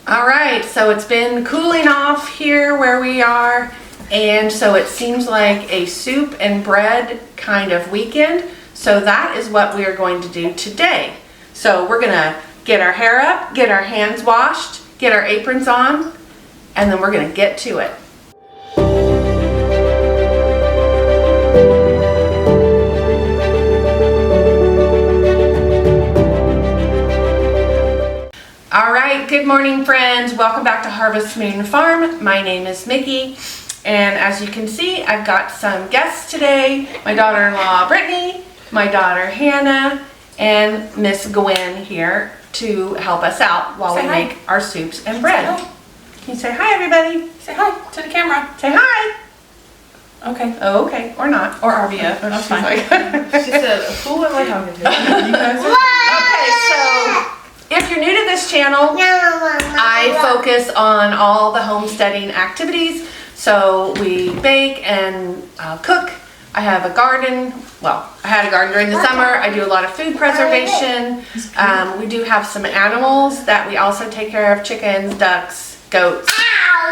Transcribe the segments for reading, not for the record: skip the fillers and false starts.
All right, so it's been cooling off here where we are, and so it seems like a soup and bread kind of weekend. So that is what we are going to do today. So we're gonna get our hair up, get our hands washed, get our aprons on, and then we're gonna get to it. All right, good morning friends. Welcome back to Harvest Moon Farm. My name is Mickey, and as you can see, I've got some guests today. My daughter-in-law Brittany, my daughter Hannah, and Miss Gwen here to help us out while we make our soups and bread. Can you say hi, everybody? Say hi to the camera. Say hi. Okay. Oh, okay, or not. Or RBF. That's fine. She said, who am I talking to? You guys are Okay, so if you're new to this channel, I focus on all the homesteading activities. So we bake and cook. I have a garden. Well, I had a garden during the summer. I do a lot of food preservation. We do have some animals that we also take care of: chickens, ducks, goats.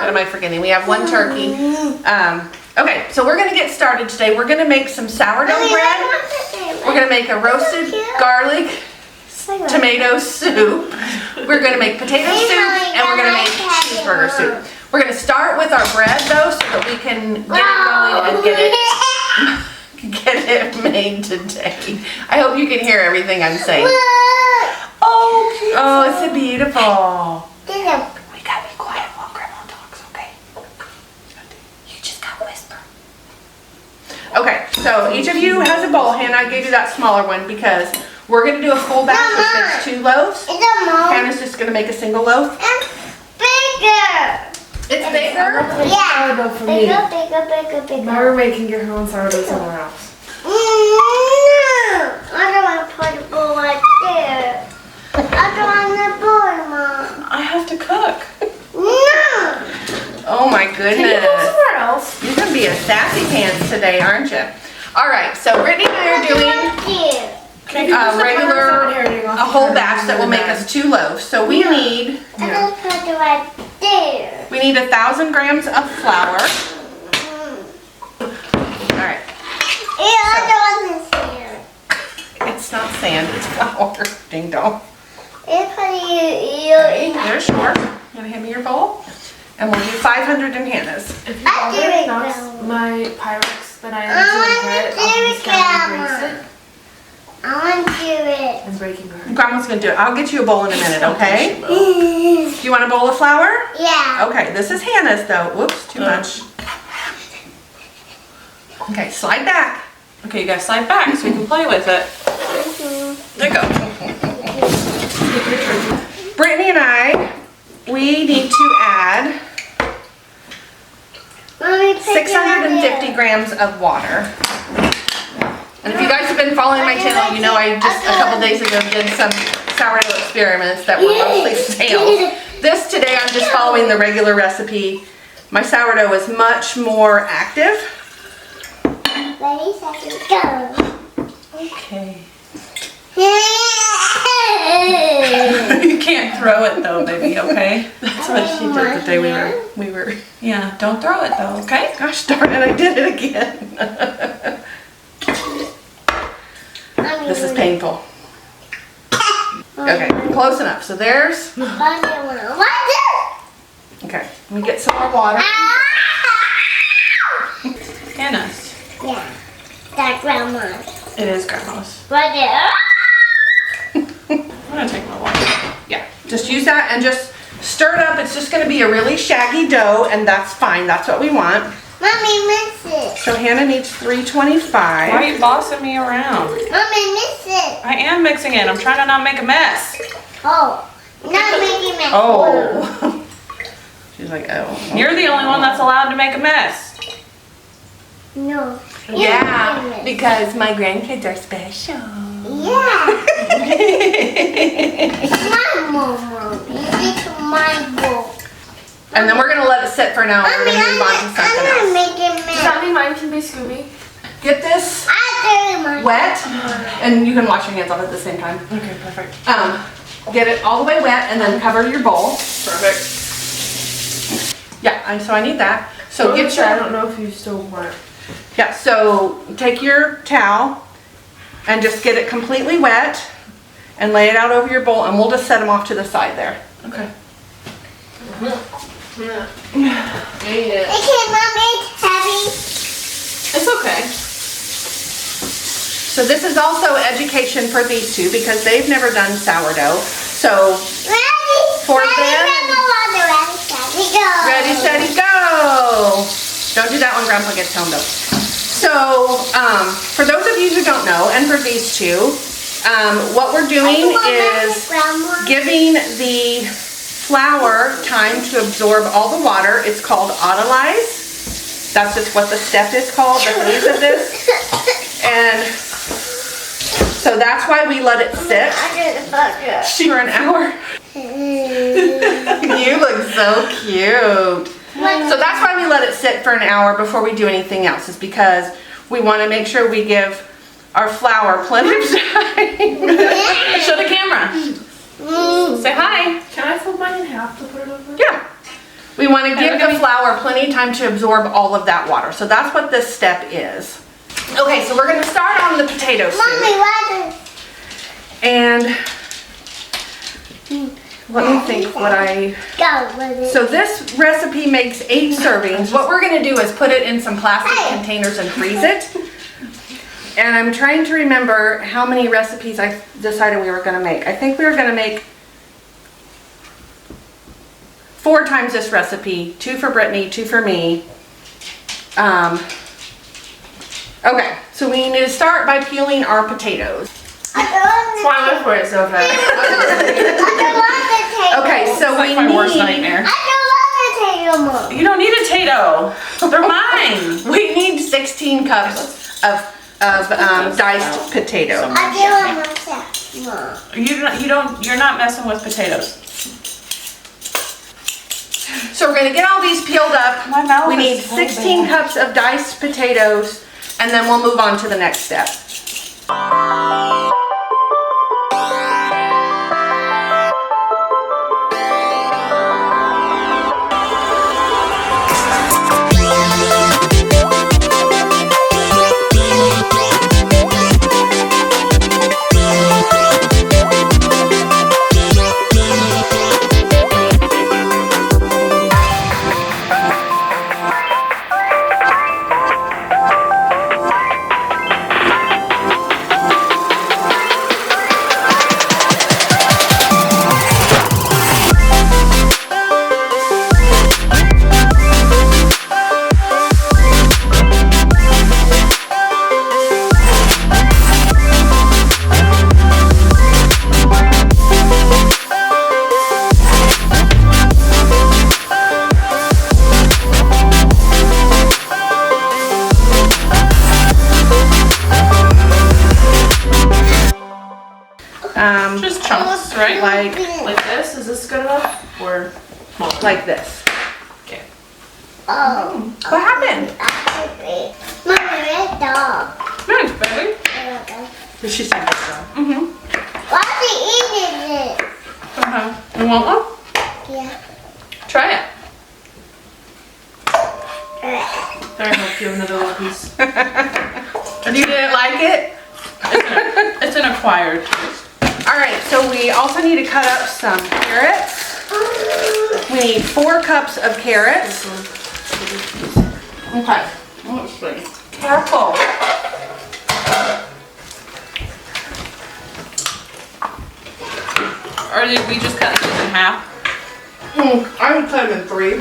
What am I forgetting? We have one turkey. Okay, so we're gonna get started today. We're gonna make some sourdough bread. We're gonna make a roasted garlic tomato soup. We're gonna make potato soup, and we're gonna make cheeseburger soup. We're gonna start with our bread though, so that we can get it going and get it made today. I hope you can hear everything I'm saying. Oh, it's beautiful. We gotta be quiet while Grandma talks, okay? You just gotta whisper. Okay, so each of you has a bowl. Hannah, I gave you that smaller one because we're going to do a full batch, which makes 2 loaves. Hannah's just going to make a single loaf. It's bigger. It's bigger? Yeah. sourdough for me. Bigger. Never making your own sourdough somewhere else. No. I don't want to put the bowl right there. I don't want the bowl, Mom. I have to cook. No. Oh my Can you go goodness. somewhere else? You're going to be a sassy pants today, aren't you? All right, so Brittany and I are doing a whole batch that will make us 2 loaves. So we need, I just put it right there. we need 1,000 grams of flour. All right. I don't want to see it. It's not sand, it's flour. Ding dong. It's Okay, there's yours. You want to hand me your bowl? And we'll do 500 in Hannah's. If you already knocked my Pyrex that I am doing I'm just gonna erase it I want to do it. and breaking her. Grandma's going to do it. I'll get you a bowl in a minute, okay? Do you want a bowl of flour? Yeah. Okay, this is Hannah's though. Whoops, too much. Okay, slide back. Okay, you guys slide back so we can play with it. There you go. Brittany and I, we need to add Mommy, pick 650 grams of water. And if you guys have been following my channel, you know I just a couple days ago did some sourdough experiments that were mostly fails. This today I'm just following the regular recipe. My sourdough is much more active. Ready, set, go. Okay. You can't throw it though, baby, okay? That's what she did the day we were. Yeah, don't throw it though, okay? Gosh darn it, I did it again. This is painful. Okay, close enough. So there's, okay, let me get some more water. Hannah's. Yeah, that's grandma's. It is Grandma's. Right there. I'm gonna take my water. Yeah, just use that and just stir it up. It's just gonna be a really shaggy dough, and that's fine. That's what we want. Mommy, mix it. So Hannah needs 325. Why are you bossing me around? Mommy, mix it. I am mixing it. I'm trying to not make a mess. Oh, not making mess. Oh. She's like, oh. You're the only one that's allowed to make a mess. No. Yeah, because my grandkids are special. Yeah. It's my bowl. It's my bowl. And then we're gonna let it sit for an hour. We're gonna move on to something I'm else. gonna make it Does mess. that mean mine can be Scooby? Get this I do my wet, and you can wash your hands off at the same time. Okay, perfect. get it all the way wet and then cover your bowl. Perfect. Yeah, and so I need that. So get I your, don't know if you still want. yeah, so take your towel and just get it completely wet and lay it out over your bowl, and we'll just set them off to the side there. Okay. Okay, Mommy, it's heavy. It's okay. So this is also education for these two because they've never done sourdough. So Ready? For ready, them. Ready, steady, ready, steady, go. go. Don't do that when Grandpa gets home though. So for those of you who don't know, and for these two, what we're doing is giving the flour time to absorb all the water. It's called autolyze. That's just what the step is called, the phase of this. And so that's why we let it sit for an hour. You look so cute. So that's why we let it sit for an hour before we do anything else, is because we want to make sure we give our flour plenty of time. Show the camera. Say hi. Can I fold mine in half to put it over? Yeah. We want to give the flour plenty of time to absorb all of that water. So that's what this step is. Okay, so we're going to start on the potato soup. Mommy, what? And let me think what I... Go with it. So this recipe makes 8 servings. What we're going to do is put it in some plastic containers and freeze it. And I'm trying to remember how many recipes I decided we were going to make. I think we were going to make 4 times this recipe. 2 for Brittany, 2 for me. Okay, so we need to start by peeling our potatoes. That's why I went for it so fast. Okay, so It's like we my worst need... nightmare. I don't want potato, Mom. You don't need a tato. They're mine. We need 16 cups of diced potatoes. I do want myself, Mom. You're not messing with potatoes. So we're gonna get all these peeled up. My mouth We is need so 16 big. cups of diced potatoes, and then we'll move on to the next step. Just chunks, right? Like This, is this good enough? Or like this. Okay. Oh. What happened? Mommy, red dog. Thanks, baby. Did she say this? Why are we eating it? You want one? Yeah. Try it. there, I'll give another little piece. You didn't like it? It's an acquired taste. All right, so we also need to cut up some carrots. We need 4 cups of carrots. Okay, let's see. Careful. Or did we just cut these in half? I would cut them in 3.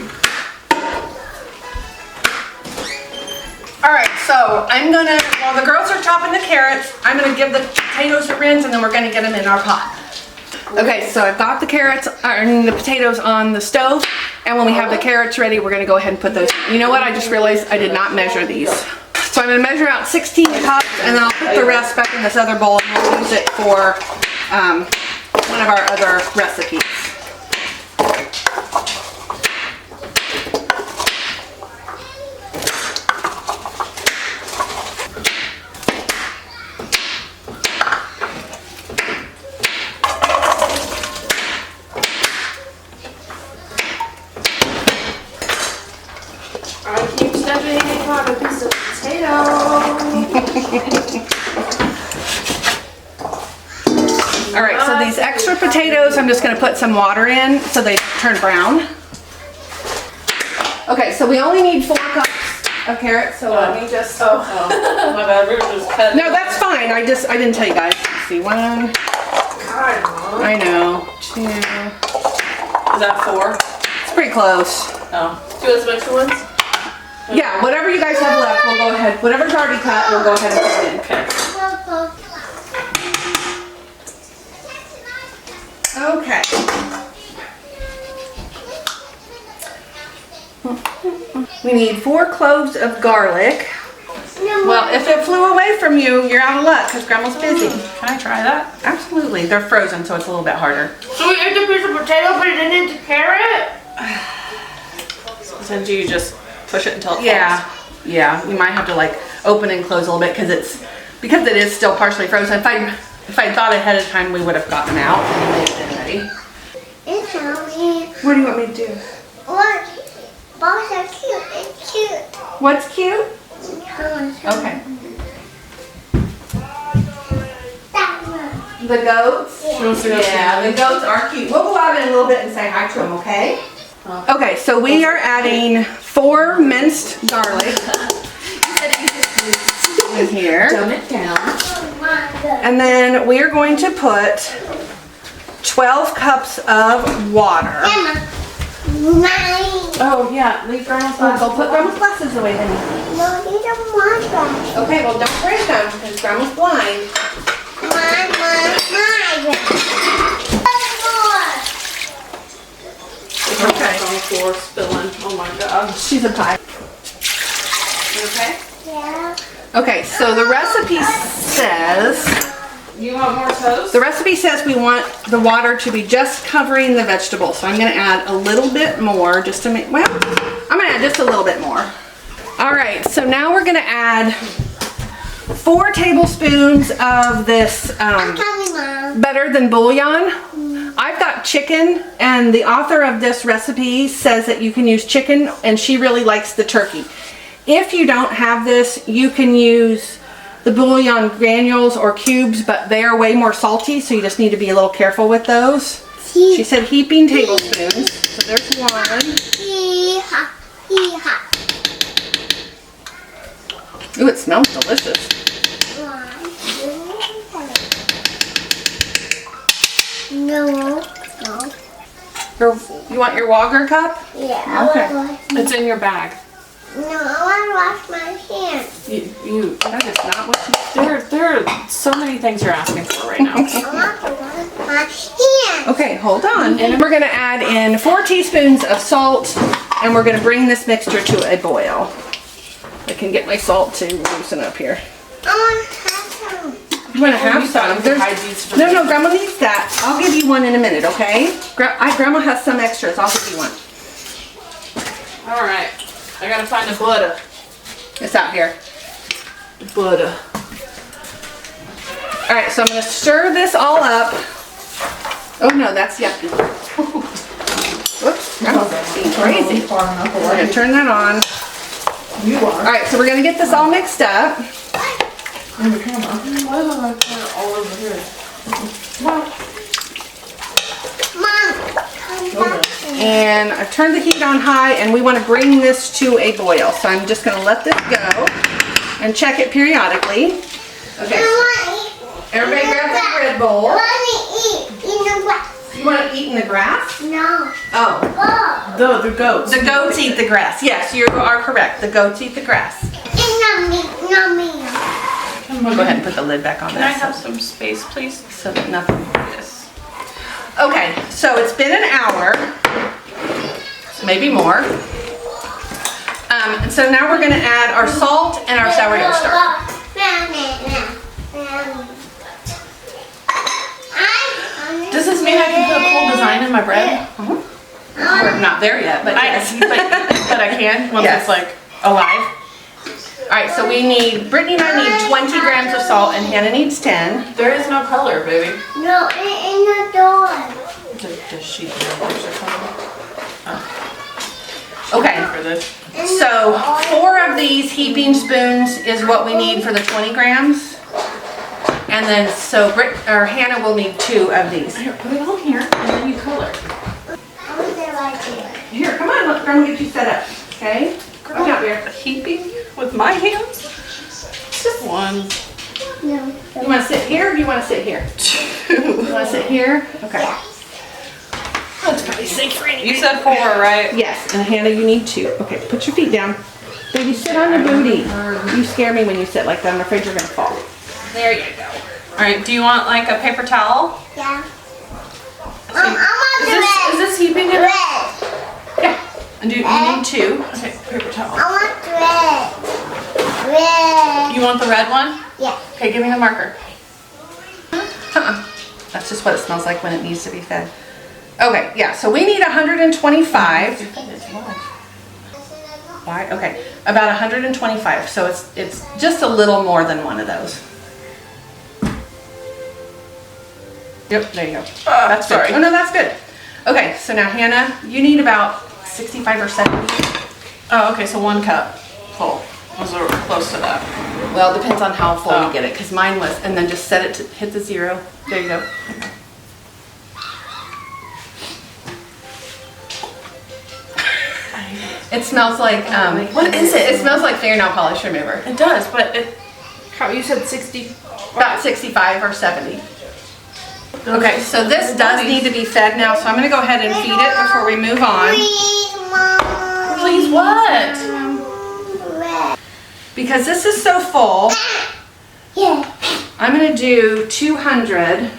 All right, so I'm gonna, while the girls are chopping the carrots, I'm gonna give the potatoes a rinse and then we're gonna get them in our pot. Okay, so I've got the carrots and the potatoes on the stove, and when we have the carrots ready, we're gonna go ahead and put those. You know what, I just realized I did not measure these. So I'm gonna measure out 16 cups and then I'll put the rest back in this other bowl and we'll use it for one of our other recipes. I keep stepping on a piece of potato. All right, so these extra potatoes, I'm just gonna put some water in so they turn brown. Okay, so we only need 4 cups of carrots, so let me just. Oh, my bad. We were just cutting. No, that's fine. I didn't tell you guys. Let's see, 1. God, Mom. I know. 2. Is that 4? It's pretty close. Oh. Do you want some extra ones? Yeah, whatever you guys have left, we'll go ahead. Whatever's already cut, we'll go ahead and put it in. Okay. Okay. We need 4 cloves of garlic. Well, if it flew away from you, you're out of luck because Grandma's busy. Can I try that? Absolutely. They're frozen, so it's a little bit harder. So we ate the piece of potato, put it into carrot? So do you just push it until it falls? Yeah. You might have to like open and close a little bit because it is still partially frozen. If I thought ahead of time, we would have gotten them out and made it ready. It's only What do you want me to do? what? Balls are cute. It's cute. What's cute? Okay. That one. The goats? wants to go Yeah, the goats are cute. We'll go out in a little bit and say hi to them, okay? Okay, so we are adding 4 minced garlic in here. Dumb it down. Oh my God. And then we are going to put 12 cups of water. Grandma. Mine. Oh, yeah. Leave Grandma's Go put Grandma's glasses away, honey. No, you don't want that. Okay, well don't break them because Grandma's blind. Mine. Okay. On the floor spilling. Oh my God. She's a pie. Okay? Yeah. Okay, so the recipe says You want more toast? we want the water to be just covering the vegetables. So I'm gonna add a little bit more just to make, well, I'm gonna add just a little bit more. All right, so now we're gonna add 4 tablespoons of this Coming, Mom. better than bouillon. I've got chicken, and the author of this recipe says that you can use chicken, and she really likes the turkey. If you don't have this, you can use the bouillon granules or cubes, but they are way more salty, so you just need to be a little careful with those. She said heaping tablespoons, so there's 1. Hee-ha. Hee-ha. Ooh, it smells delicious. 1, 2, 3. No. You want your Wager cup? Yeah, Okay. I want to wash. It's in your bag. No, I want to wash my hands. That is not what you There are so many things you're asking for right now. I want to wash my hands. Okay, hold on. And we're gonna add in 4 teaspoons of salt, and we're gonna bring this mixture to a boil. I can get my salt to loosen up here. I want to have some. You wanna have some? Hide these for No, Grandma needs that. I'll give you one in a minute, okay? Grandma has some extras. I'll give you one. All right. I gotta find the butter. It's out here. Butter. All right, so I'm gonna stir this all up. Oh no, that's yucky. Whoops, Grandma's being crazy. We're gonna turn that on. You are. All right, so we're gonna get this all mixed up. In the camera. Why do I put it all over here? Mom, come back. And I've turned the heat on high, and we want to bring this to a boil. So I'm just going to let this go and check it periodically. Okay, everybody grab the bread bowl. Let me eat in the grass. You want to eat in the grass? No. Oh, Oh. The goats. the goats eat the grass. Yes, you are correct. The goats eat the grass. It's not me. Not me. Go ahead and put the lid back on Can I this have some space, please? so that nothing is. Okay, so it's been an hour, maybe more. And so now we're going to add our salt and our sourdough starch. Does this mean I can put a cool design in my bread? We're not there yet, but yes. But I can once Yes. it's like alive. All right, so we need, Brittany and I need 20 grams of salt, and Hannah needs 10. There is no color, baby. No, in the door. Does she know there's a color? Okay, For this. In So 4 of these heaping spoons is what we need for the 20 grams. And then, so Hannah will need 2 of these. Here, put it on here, and then you color. I want it right here. Here, come on, let Grandma get you set up, okay? Watch out, Bear. Heaping with my hands? Just one. No. You want to sit here or do you want to sit here? You want to sit here? Okay. That's probably safe for anything. You said 4, right? Yes, and Hannah, you need 2. Okay, put your feet down. Baby, sit on your booty. You scare me when you sit like that. I'm afraid you're going to fall. There you go. All right, do you want like a paper towel? Yeah. I want the red. Is this heaping it? Red. Yeah. And you need 2. Okay, paper towel. I want the red. Red. You want the red one? Yeah. Okay, give me the marker. That's just what it smells like when it needs to be fed. Okay, yeah, so we need 125. Why? Okay, about 125. So it's just a little more than one of those. Yep, there you go. That's sorry. good. Oh no, that's good. Okay, so now Hannah, you need about 65 or 70. Oh, okay, so 1 cup full. Was close to that. Well, it depends on how full Oh. you get it, because mine was, and then just set it to hit the 0. There you go. It smells like, what is it? It smells like fingernail polish remover. It does, but it. How you said 60? About 65 or 70. Okay, so this does need to be fed now, so I'm gonna go ahead and feed it before we move on. Please, Mom. Please what? Red. Because this is so full, Yeah. I'm gonna do 200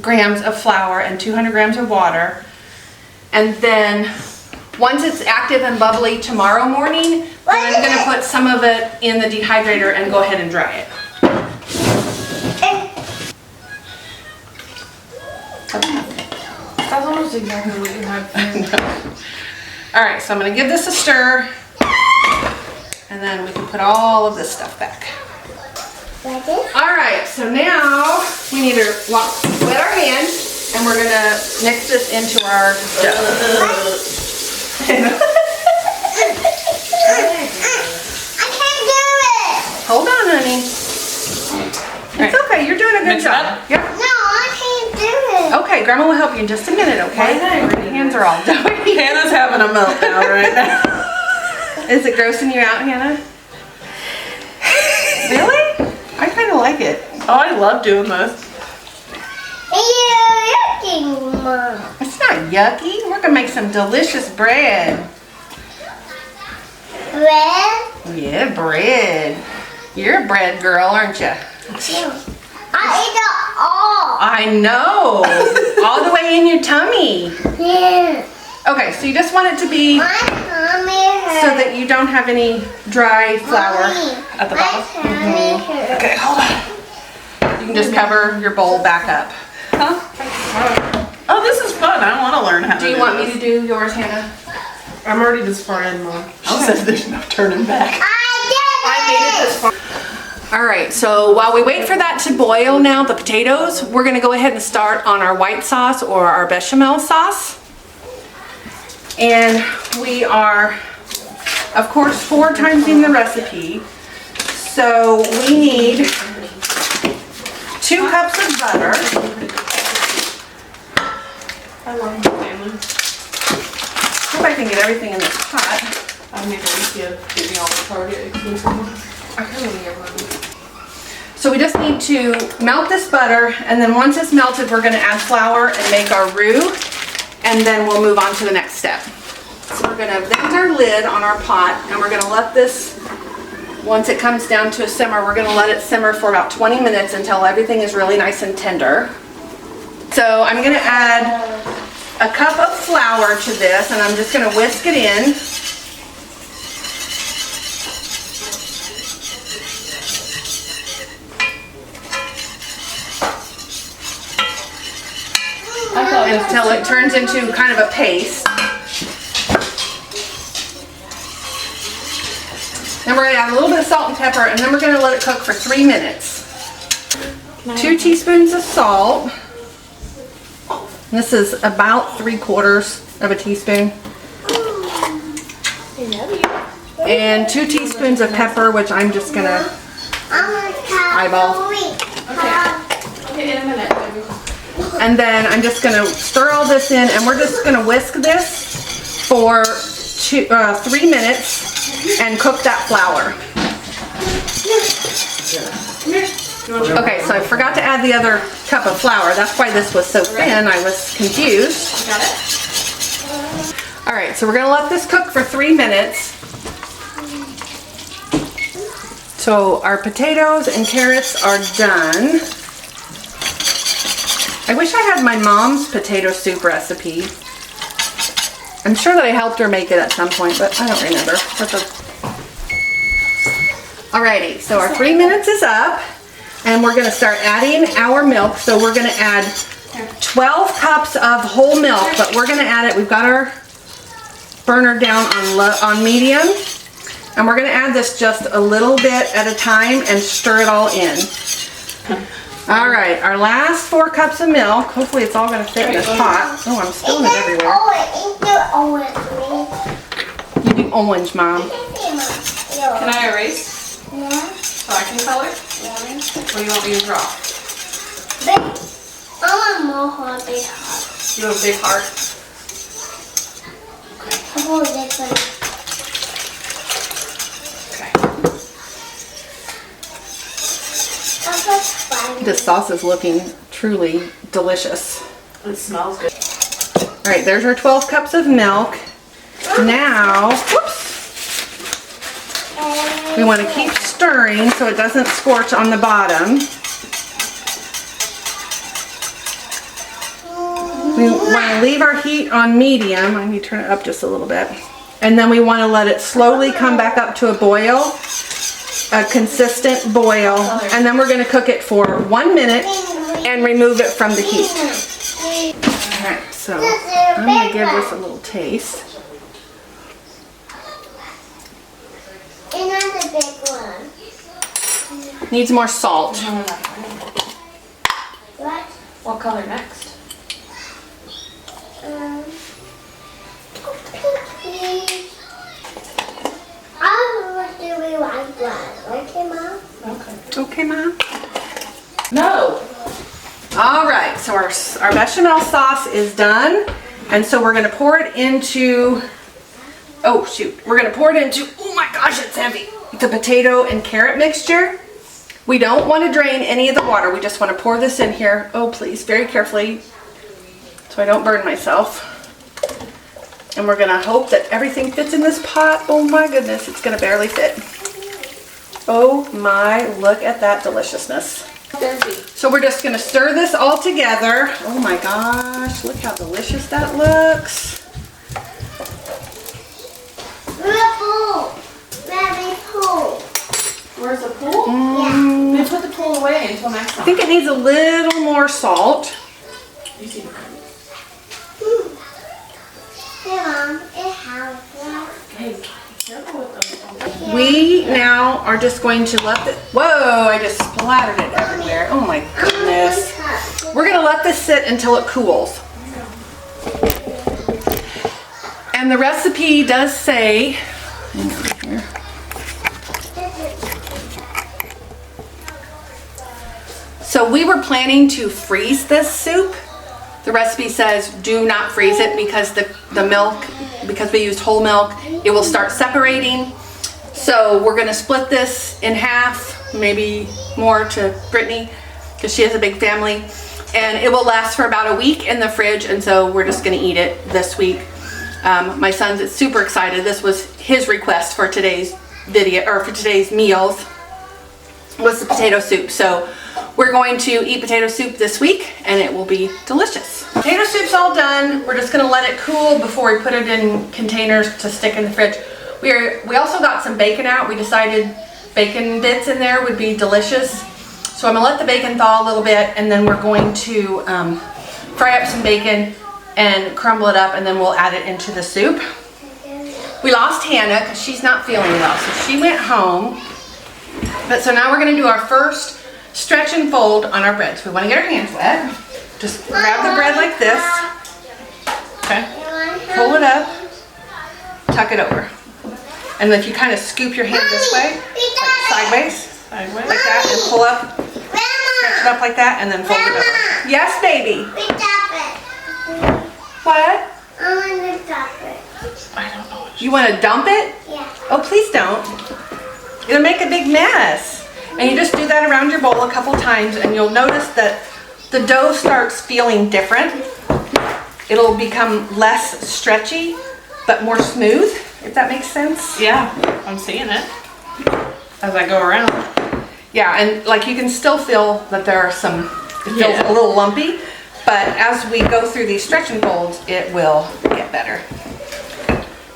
grams of flour and 200 grams of water. And then, once it's active and bubbly tomorrow morning, then I'm gonna put some of it in the dehydrator and go ahead and dry it. That's almost exactly what you had. All right, so I'm gonna give this a stir, and then we can put all of this stuff back. Like this? All right, so now we need to wet our hands, and we're gonna mix this into our dough. I can't do it. Hold on, honey. It's okay, you're doing a good Mix it job. up? Yep. No, I can't do it. Okay, Grandma will help you in just a minute, okay? Your hands are all doughy. Hannah's having a meltdown right now. Is it grossing you out, Hannah? Really? I kind of like it. Oh, I love doing this. You're yucky, Mom. It's not yucky. We're gonna make some delicious bread. Red? Yeah, bread. You're a bread girl, aren't you? I ate it all. I know. All the way in your tummy. Yeah. Okay, so you just want it to be My tummy hurts. so that you don't have any dry flour at the bottom. My tummy hurts. Okay, hold on. You can just cover your bowl back up. Huh? Oh, this is fun. I want to learn how to Do you want me to do yours, Hannah? I'm already this far in, Mom. She says there's no turning back. I made it this far. All right, so while we wait for that to boil now, the potatoes, we're gonna go ahead and start on our white sauce or our bechamel sauce. And we are, of course, 4 times in the recipe. So we need 2 cups of butter. I love my family. Hope I can get everything in this pot. I need to give me all the Target exclusive ones. I kind of get one. So we just need to melt this butter, and then once it's melted, we're gonna add flour and make our roux, and then we'll move on to the next step. So we're gonna vent our lid on our pot, and we're gonna let this, once it comes down to a simmer, we're gonna let it simmer for about 20 minutes until everything is really nice and tender. So I'm gonna add a cup of flour to this, and I'm just gonna whisk it in. Until it turns into kind of a paste. Then we're gonna add a little bit of salt and pepper, and then we're gonna let it cook for 3 minutes. 2 teaspoons of salt. This is about 3/4 of a teaspoon. And 2 teaspoons of pepper, which I'm just gonna eyeball. Okay, in a minute. And then I'm just gonna stir all this in, and we're just gonna whisk this for 3 minutes and cook that flour. Okay, so I forgot to add the other cup of flour. That's why this was so thin. I was confused. Got it? All right, so we're gonna let this cook for 3 minutes. So our potatoes and carrots are done. I wish I had my mom's potato soup recipe. I'm sure that I helped her make it at some point, but I don't remember. Alrighty, so our 3 minutes is up, and we're gonna start adding our milk. So we're gonna add 12 cups of whole milk, but we're gonna add it. We've got our burner down on medium, and we're gonna add this just a little bit at a time and stir it all in. All right, our last 4 cups of milk. Hopefully it's all gonna fit in this pot. Oh, I'm spilling it everywhere. You do orange, Mom. Can I erase? Yeah. So I can color? Or you want me to draw? I want more heart, big heart. You have a big heart? I want this one. Okay. This sauce is looking truly delicious. It smells good. All right, there's our 12 cups of milk. Now, whoops, we want to keep stirring so it doesn't scorch on the bottom. We want to leave our heat on medium. I need to turn it up just a little bit. And then we want to let it slowly come back up to a boil, a consistent boil. And then we're going to cook it for 1 minute and remove it from the heat. All right, so I'm going to give this a little taste. Another big one. Needs more salt. What? What color next? Please. I will do it like one. Okay, Mom? Okay. Okay, Mom? No! All right, so our bechamel sauce is done. And so we're gonna pour it into, oh shoot, we're gonna pour it into, oh my gosh, it's heavy, the potato and carrot mixture. We don't want to drain any of the water. We just want to pour this in here. Oh, please, very carefully, so I don't burn myself. And we're gonna hope that everything fits in this pot. Oh my goodness, it's gonna barely fit. Oh my, look at that deliciousness. So we're just gonna stir this all together. Oh my gosh, look how delicious that looks. Where's the pool? Yeah. We put the pool away until next I time. think it needs a little more salt. You see. Hey, Mom, it has that. Hey, careful with those. We now are just going to let the, whoa, I just splattered it everywhere. Oh my goodness. We're gonna let this sit until it cools. And the recipe does say, hang on here. So we were planning to freeze this soup. The recipe says do not freeze it because the milk, because we used whole milk, it will start separating. So we're gonna split this in half, maybe more to Brittany, because she has a big family. And it will last for about a week in the fridge, and so we're just gonna eat it this week. My son's super excited. This was his request for today's video, or for today's meals, was the potato soup. So we're going to eat potato soup this week, and it will be delicious. Potato soup's all done. We're just gonna let it cool before we put it in containers to stick in the fridge. We also got some bacon out. We decided bacon bits in there would be delicious. So I'm gonna let the bacon thaw a little bit, and then we're going to fry up some bacon and crumble it up, and then we'll add it into the soup. We lost Hannah because she's not feeling well, so she went home. But so now we're gonna do our first stretch and fold on our bread. So we wanna get our hands wet. Just grab the bread like this. Okay. Pull it up. Tuck it over. And if you kind of scoop your hand this way, like sideways, Sideways. like that, and pull up, stretch it up like that, and then fold it over. Yes, baby. We dump it. What? I want to dump it. I don't know. You want to dump it? Yeah. Oh, please don't. It'll make a big mess. And you just do that around your bowl a couple times, and you'll notice that the dough starts feeling different. It'll become less stretchy, but more smooth, if that makes sense. Yeah, I'm seeing it as I go around. Yeah, and like you can still feel that there are some, it feels a little lumpy, but as we go through these stretch and folds, it will get better.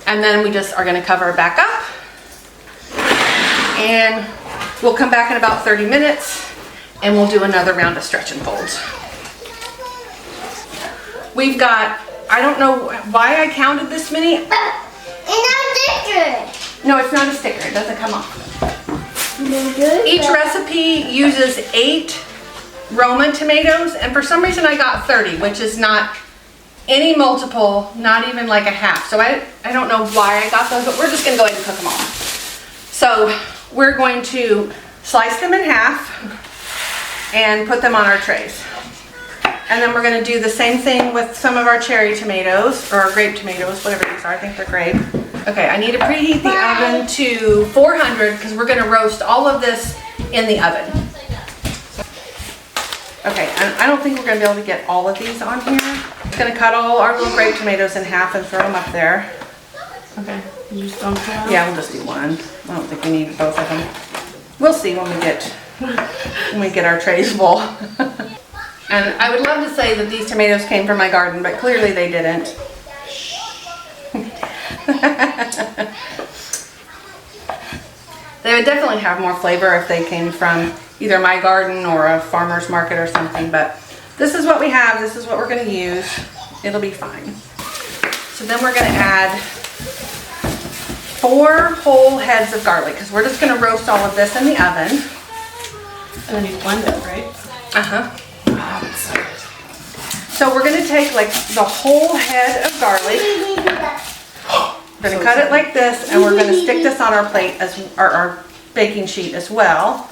And then we just are gonna cover it back up, and we'll come back in about 30 minutes, and we'll do another round of stretch and folds. We've got, I don't know why I counted this many. And I'm different. No, it's not a sticker, it doesn't come off. Each recipe uses 8 Roma tomatoes, and for some reason I got 30, which is not any multiple, not even like a half. So I don't know why I got those, but we're just gonna go ahead and cook them all. So we're going to slice them in half and put them on our trays. And then we're gonna do the same thing with some of our cherry tomatoes, or our grape tomatoes, whatever these are, I think they're grape. Okay, I need to preheat the oven to 400 because we're gonna roast all of this in the oven. Okay, I don't think we're gonna be able to get all of these on here. I'm gonna cut all our little grape tomatoes in half and throw them up there. Okay, you just don't put Yeah, we'll just do one. I don't think we need both of them. We'll see when we get our trays full. And I would love to say that these tomatoes came from my garden, but clearly they didn't. They would definitely have more flavor if they came from either my garden or a farmer's market or something, but this is what we have, this is what we're gonna use. It'll be fine. So then we're gonna add 4 whole heads of garlic, because we're just gonna roast all of this in the oven. And then you blend it, right? Uh-huh. Oh, that's so good. So we're gonna take like the whole head of garlic. We're gonna cut it like this, and we're gonna stick this on our plate as our baking sheet as well.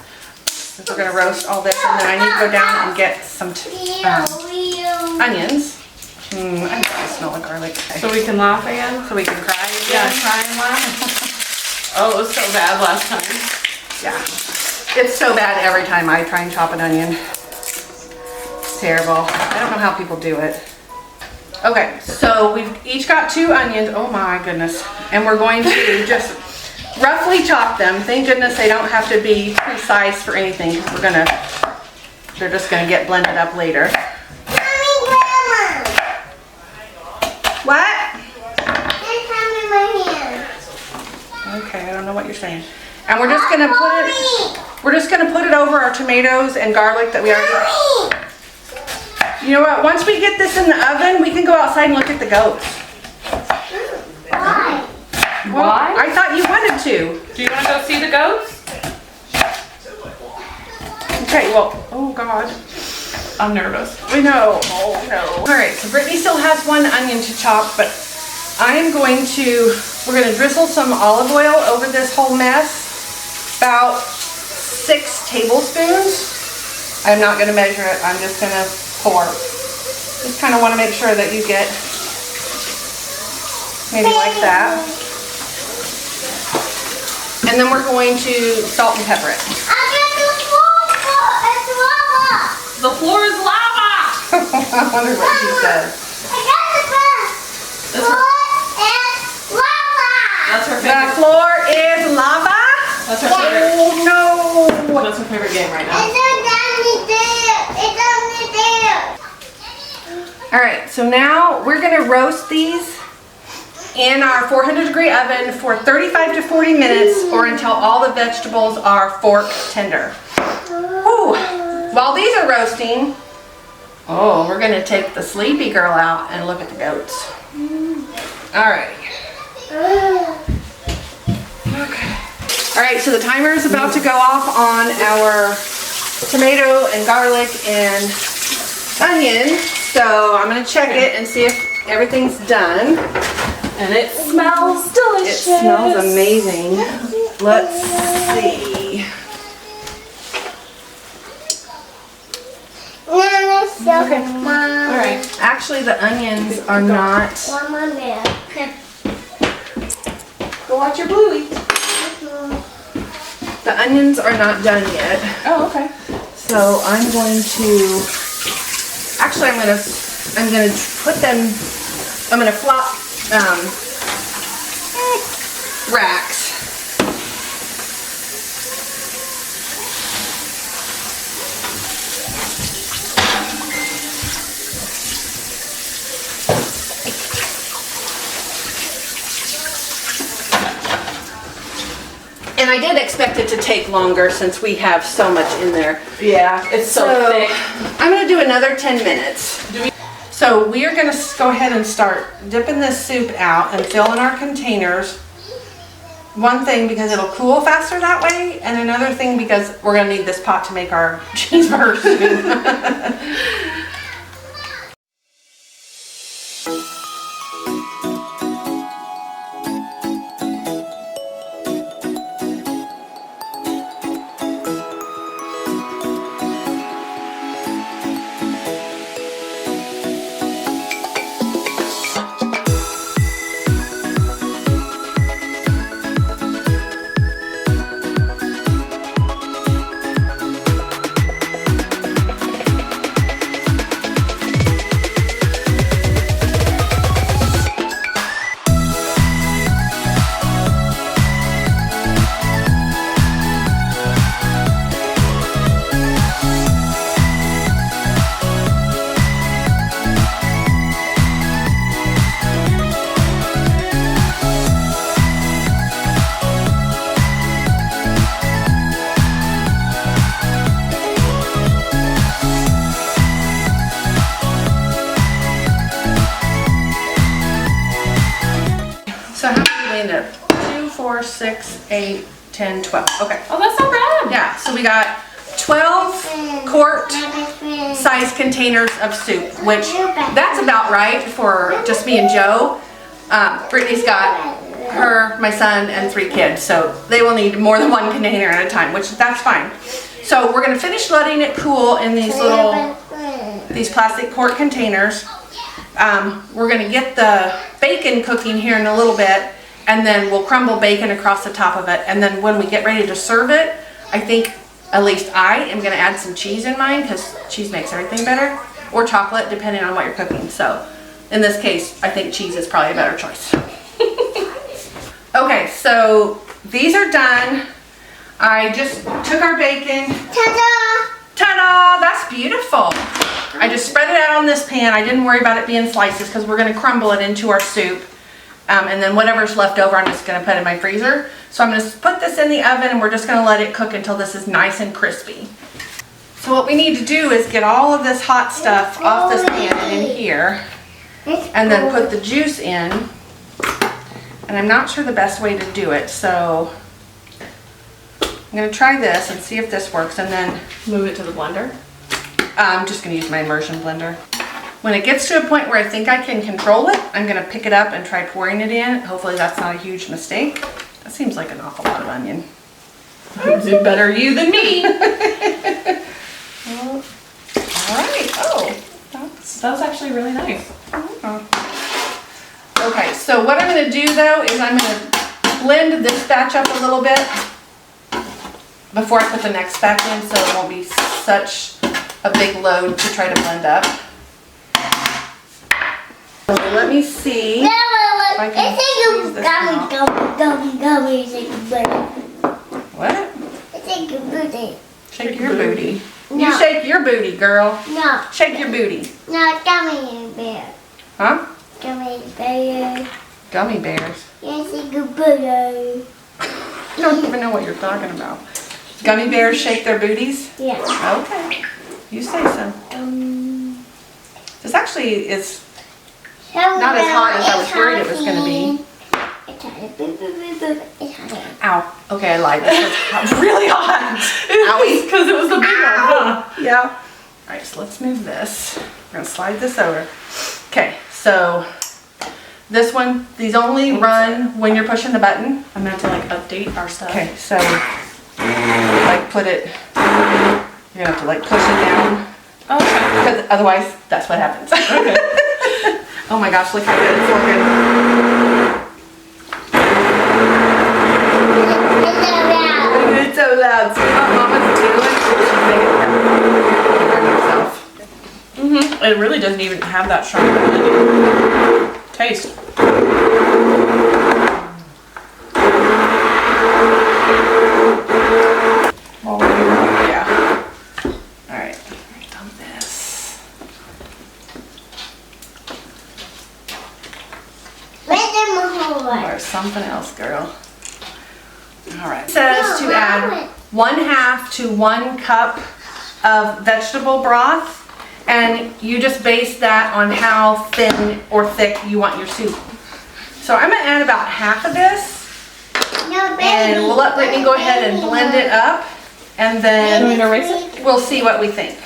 So we're gonna roast all this, and then I need to go down and get some onions. I can smell the garlic. So we can laugh again? So we can cry. Yeah, try and laugh. Oh, it was so bad last time. Yeah. It's so bad every time I try and chop an onion. It's terrible. I don't know how people do it. Okay, so we've each got 2 onions. Oh my goodness. And we're going to just roughly chop them. Thank goodness they don't have to be precise for anything, because they're just gonna get blended up later. What? Okay, I don't know what you're saying. And we're just gonna put it over our tomatoes and garlic that we already. You know what? Once we get this in the oven, we can go outside and look at the goats. Why? Why? I thought you wanted to. Do you want to go see the goats? Okay, well, oh God. I'm nervous. I know, oh no. All right, so Brittany still has 1 onion to chop, but we're gonna drizzle some olive oil over this whole mess. About 6 tablespoons. I'm not gonna measure it, I'm just gonna pour. Just kind of want to make sure that you get maybe like that. And then we're going to salt and pepper it. The floor is lava! I wonder what she says. That's her The favorite. floor is lava? That's her favorite. Oh no! That's her favorite game right now. All right, so now we're gonna roast these in our 400-degree oven for 35 to 40 minutes, or until all the vegetables are fork tender. Whew. While these are roasting, we're gonna take the sleepy girl out and look at the goats. All right. Okay. All right, so the timer is about to go off on our tomato and garlic and onion. So I'm gonna check it and see if everything's done. And it smells delicious. It smells amazing. Let's see. Okay. All right. Actually, the onions are not. Go watch your bluey. The onions are not done yet. Oh, okay. So I'm going to. Actually, I'm gonna put them. I'm gonna flop racks. And I did expect it to take longer since we have so much in there. Yeah, it's so thick. I'm gonna do another 10 minutes. So we are gonna go ahead and start dipping this soup out and filling our containers. One thing, because it'll cool faster that way, and another thing because we're gonna need this pot to make our cheeseburger soup. So how many we end up? 2, 4, 6, 8, 10, 12. Okay. Oh, that's not bad. Yeah, so we got 12 quart size containers of soup, which that's about right for just me and Joe. Brittany's got my son, and 3 kids, so they will need more than 1 container at a time, which that's fine. So we're gonna finish letting it cool in these plastic quart containers. We're gonna get the bacon cooking here in a little bit, and then we'll crumble bacon across the top of it, and then when we get ready to serve it, I think, at least I am gonna add some cheese in mine, because cheese makes everything better, or chocolate, depending on what you're cooking. So in this case, I think cheese is probably a better choice. Okay, so these are done. I just took our bacon. Ta-da! Ta-da! That's beautiful. I just spread it out on this pan. I didn't worry about it being slices because we're going to crumble it into our soup. And then whatever's left over, I'm just going to put in my freezer. So I'm going to put this in the oven, and we're just going to let it cook until this is nice and crispy. So what we need to do is get all of this hot stuff off this pan and in here, and then put the juice in. And I'm not sure the best way to do it, so I'm going to try this and see if this works, and then Move it to the blender. I'm just going to use my immersion blender. When it gets to a point where I think I can control it, I'm going to pick it up and try pouring it in. Hopefully that's not a huge mistake. That seems like an awful lot of onion. Do better you than me. Well, all right. Oh, That was actually really nice. okay. So what I'm going to do though is I'm going to blend this batch up a little bit before I put the next batch in, so it won't be such a big load to try to blend up. So let me see. I can squeeze this out. What? Take your booty. Shake your booty. No. You shake your booty, girl. No, Shake your booty. no, gummy bear. Huh? Gummy bear. Gummy bears. Yes, take your booty. I don't even know what you're talking about. Gummy bears shake their booties? Yeah. Okay. You say so. This actually is not as hot as I was worried it was going to be. It's hot. It's hot. Ow. Okay, I lied. This was really hot. Owie. Because it was the big one, huh? Yeah. Alright, so let's move this. We're going to slide this over. Okay, so This one, these only run when you're pushing the button. I meant to like update our stuff. Okay, so like put it, you have to like push it down. Okay. Because otherwise, that's what happens. Okay. Oh my gosh, look how good it's working. It's so loud. See what Mama's doing? She's making herself. It really doesn't even have that strong taste. Oh, yeah. Alright, dump this. Or something else, girl. Alright. It says to add 1/2 to 1 cup of vegetable broth, and you just base that on how thin or thick you want your soup. So I'm gonna add about half of this, and we'll let Brittany go ahead and blend it up, and then we'll see what we think.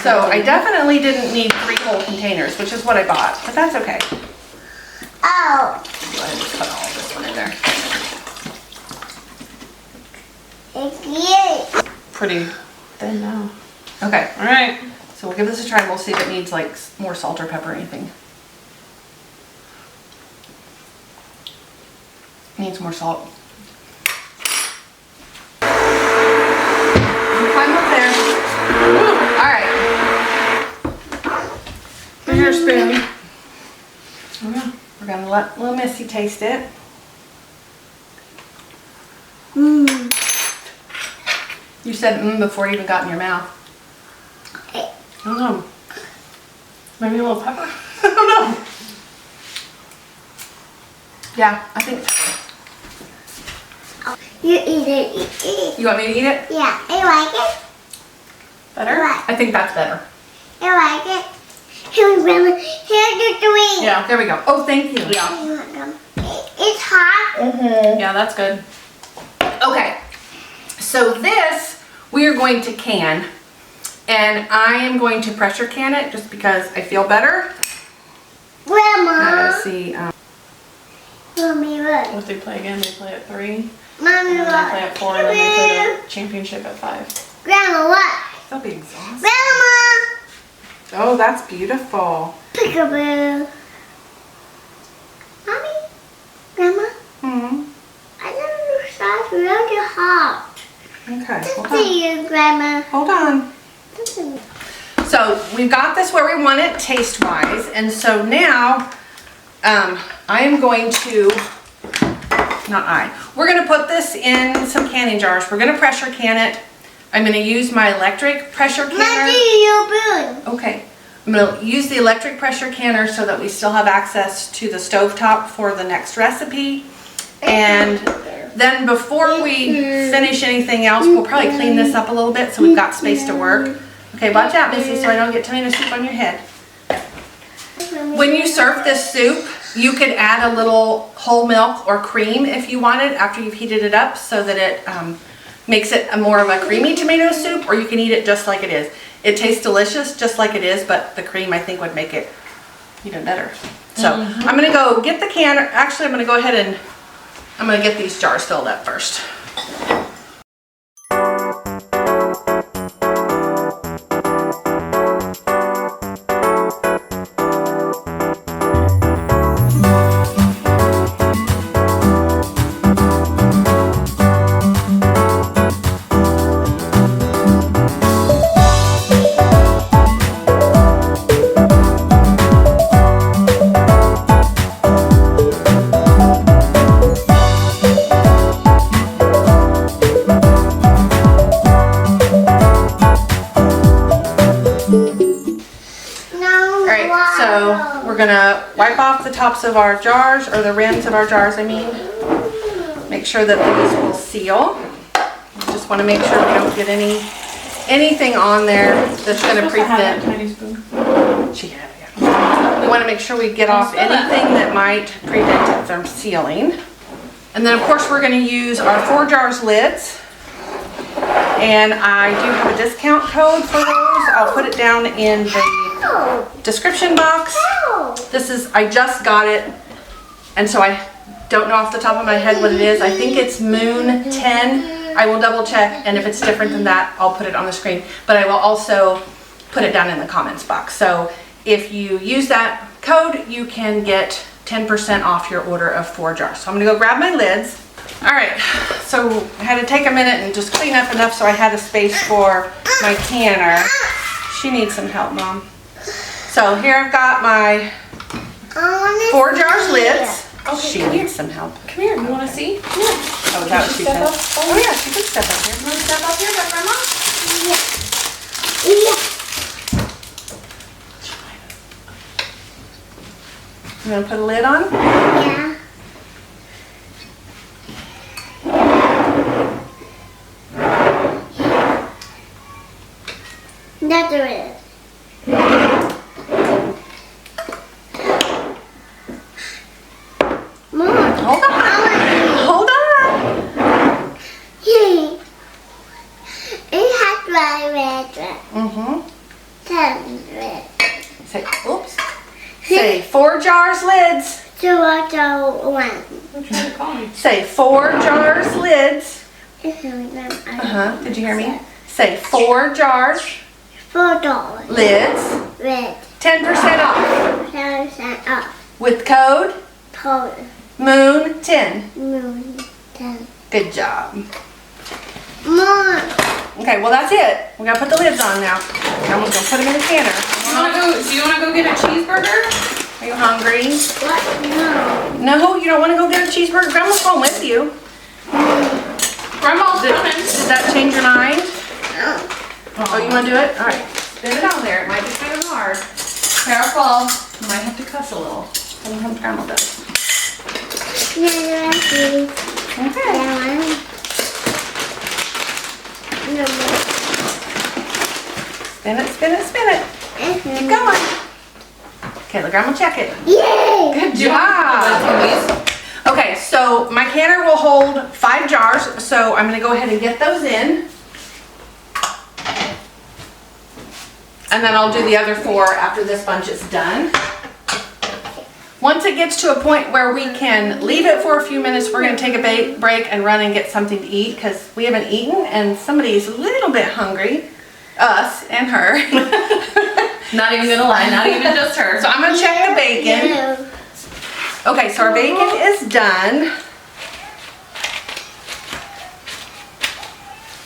So I definitely didn't need 3 whole containers, which is what I bought, but that's okay. Oh. Go ahead and just put all this one in there. It's you. Pretty Then no. okay. All right. So we'll give this a try and we'll see if it needs like more salt or pepper or anything. Needs more salt. Climb up there. All right. Here's your spoon. Okay. We're gonna let little Missy taste it. You said before it even got in your mouth. I don't know. Maybe a little pepper? I don't know. Yeah, I think. You eat it, eat it. You want me to eat it? Yeah, I like it. Better? Right. I think that's better. I like it. Here's the 3. Yeah. There we go. Oh, thank you. Yeah. It's hot. Yeah, that's good. Okay, so this we are going to can, and I am going to pressure can it just because I feel better. Grandma. Let's see. Mommy, look. What they play again? They play at 3. Mommy, And then they play at 4. And then they play look. the championship at 5. Grandma, look. They'll be exhausted. Grandma. Oh, that's beautiful. Peekaboo. Mommy. Grandma. Hmm. I never saw it really hot. Okay. Good Hold to on. you, Grandma. Hold on. Good to you. So we've got this where we want it taste-wise, and so now I am going to. We're going to put this in some canning jars. We're going to pressure can it. I'm going to use my electric pressure canner. Mommy, your spoon. Okay. I'm going to use the electric pressure canner so that we still have access to the stovetop for the next recipe. And then before we finish anything else, we'll probably clean this up a little bit so we've got space to work. Okay, watch out, Missy, so I don't get tomato soup on your head. When you serve this soup, you could add a little whole milk or cream if you wanted after you've heated it up so that it makes it more of a creamy tomato soup, or you can eat it just like it is. It tastes delicious just like it is, but the cream I think would make it even better. So I'm gonna go get the canner. Actually, I'm gonna go ahead and I'm gonna get these jars filled up first. We're gonna wipe off the tops of our jars, or the rims of our jars, I mean. Make sure that these will seal. We just want to make sure we don't get anything on there that's gonna prevent. Tiny spoon. She had it, yeah. We want to make sure we get off anything that might prevent it from sealing. And then of course we're gonna use our ForJars lids. And I do have a discount code for those. I'll put it down in the description box. This is, I just got it, and so I don't know off the top of my head what it is. I think it's Moon 10. I will double check, and if it's different than that, I'll put it on the screen. But I will also put it down in the comments box. So if you use that code, you can get 10% off your order of 4 jars. So I'm gonna go grab my lids. All right, so I had to take a minute and just clean up enough so I had a space for my canner. She needs some help, Mom. So here I've got my 4 jars lids. Okay, She come here. needs some help. Come here, you wanna see? Come here. Oh, is that what she step said? up? Oh yeah, she could step up here. You wanna step up here by Grandma? You gonna put a lid on? Yeah. That's it. Mom. Hold on. Hold on. It has red. Mm-hmm. Red. Say, oops. Say 4 jars lids. So what's our one? I'm trying to call me. Say 4 jars lids. $4 Did you hear me? Say 4 jars lids. Red. 10% off. 10% off. With code Cold. Moon 10. Moon. 10. Good job. Mom. Okay, well that's it. We gotta put the lids on now. I'm gonna go put them in the canner. Do you wanna go get a cheeseburger? Are you hungry? What? No. No, you don't want to go get a cheeseburger. Grandma's home with you. Grandma's coming. Did that change your mind? No. Oh, you want to do it? All right. Spin it on there. It might be kind of hard. Careful. You might have to cuss a little. I don't know how Grandma does. Yeah, please. Okay. Yeah. No more. Spin it, spin it, spin it. Keep going. Okay, let Grandma check it. Yay! Good Do you want job. to put the lids on these? Okay, so my canner will hold 5 jars, so I'm gonna go ahead and get those in. And then I'll do the other 4 after this bunch is done. Once it gets to a point where we can leave it for a few minutes, we're gonna take a break and run and get something to eat because we haven't eaten and somebody's a little bit hungry. Us and her. Not even gonna lie, not even just her. So I'm gonna check the bacon. No. Okay, so our bacon is done.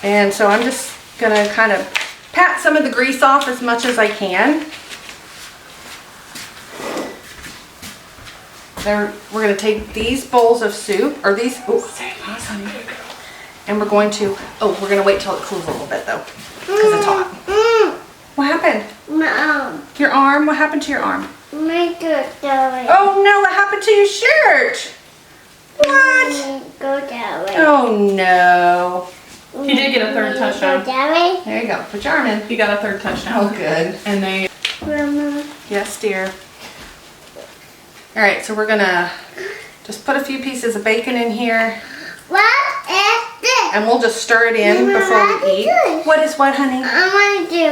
And so I'm just gonna kind of pat some of the grease off as much as I can. We're gonna take these bowls of soup, or these, pause, honey. And we're going to, we're gonna wait till it cools a little bit though, because it's hot. What happened? Mom. Your arm? What happened to your arm? Make it that way. Oh no, what happened to your shirt? What? Go that way. Oh no. He did get a third Go touchdown. that way. There you go, put your arm in. He got a third touchdown. Oh good. And they Grandma. Yes, dear. All right, so we're gonna just put a few pieces of bacon in here What is this? and we'll just stir it in Mama, before what we is eat. this? What is what, honey? I want to do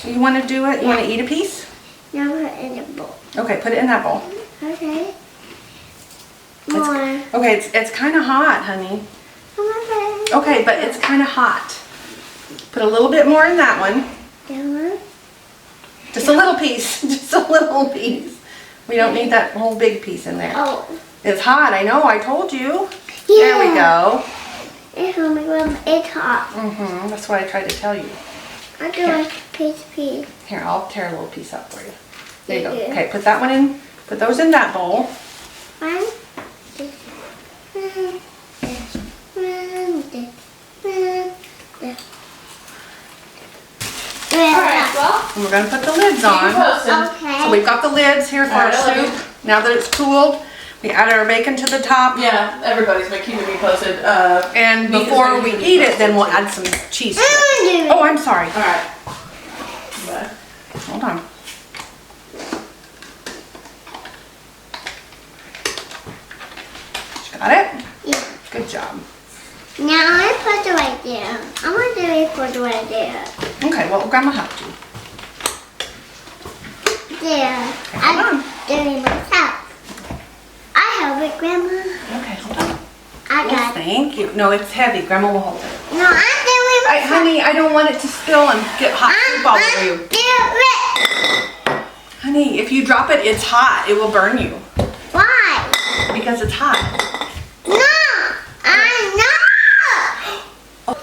it. You wanna do it? You wanna eat a piece? Now put it in the bowl. Okay, put it in that bowl. Okay. More. Okay, it's kind of hot, honey. Okay, but it's kind of hot. Put a little bit more in that one. Just a little piece, just a little piece. We don't need that whole big piece in there. Oh. It's hot, I know, I told you. There we go. It's hot. That's what I tried to tell you. I do like piece. Here, I'll tear a little piece up for you. There you go. Yeah. Okay, put that one in, put those in that bowl. One. Alright, well, And we're gonna put the lids keep you on. posted. Okay. So we've got the lids here for our Alright, I love soup. Now that it's cooled, we add our bacon to the top. Yeah, everybody's been keeping me posted. And Meat is before ready we to be eat it, posted. then we'll add some cheese to it. I Oh, I'm sorry. Alright. Bye. Hold on. Got it? Yeah. Good job. Now I put it right there. I want to put it right there. Okay, well, Grandma helped you. There. Hold on. doing myself. I help it, Grandma. Okay, hold on. I Yes, got it. thank you. No, it's heavy. Grandma will hold it. No, I'm doing myself. Honey, I don't want it to spill and get hot soup all over you. Honey, if you drop it, it's hot. It will burn you. Why? Because it's hot. No, I know.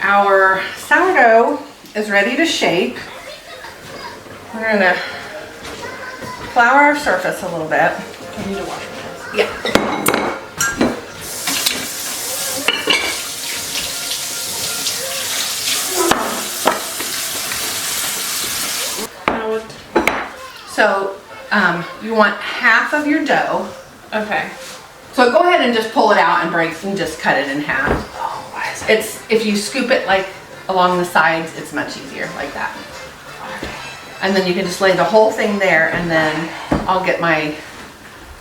Our sourdough is ready to shape. We're gonna flour our surface a little bit. I need to wash my hands. Yeah. Now what? So you want half of your dough. Okay. So go ahead and just pull it out and break and just cut it in half. Oh, why is it? It's if you scoop it like along the sides, it's much easier like that. And then you can just lay the whole thing there, and then I'll get my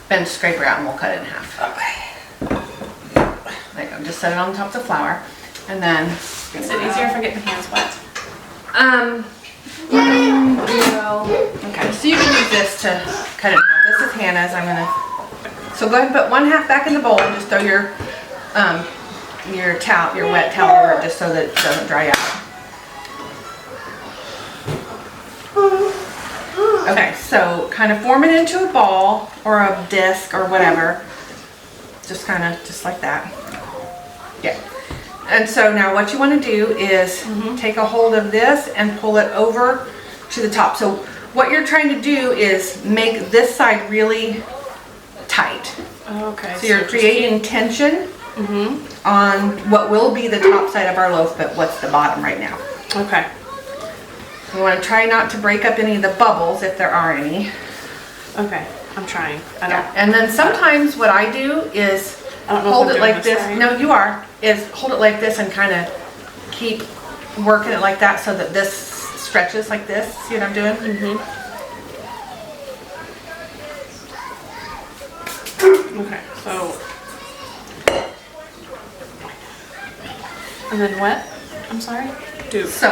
bench scraper out and we'll cut it in half. Okay. There you go. Just set it on top of the flour, and then Is it easier if I get my hands wet? okay. So you can use this to cut it in half. This is Hannah's. I'm gonna. So go ahead and put one half back in the bowl and just throw your towel, your wet towel over it, just so that it doesn't dry out. Okay, so kind of form it into a ball or a disc or whatever. Just kind of, just like that. Yeah. And so now what you want to do is take a hold of this and pull it over to the top. So what you're trying to do is make this side really tight. Okay. So you're creating tension on what will be the top side of our loaf, but what's the bottom right now. Okay. You want to try not to break up any of the bubbles if there are any. Okay. I'm trying. I don't. Yeah. And then sometimes what I do is I don't know hold if it I'm doing like this this. right. No, you are. Is hold it like this and kind of keep working it like that so that this stretches like this. See what I'm doing? Okay. So. And then what? I'm sorry. Do. So,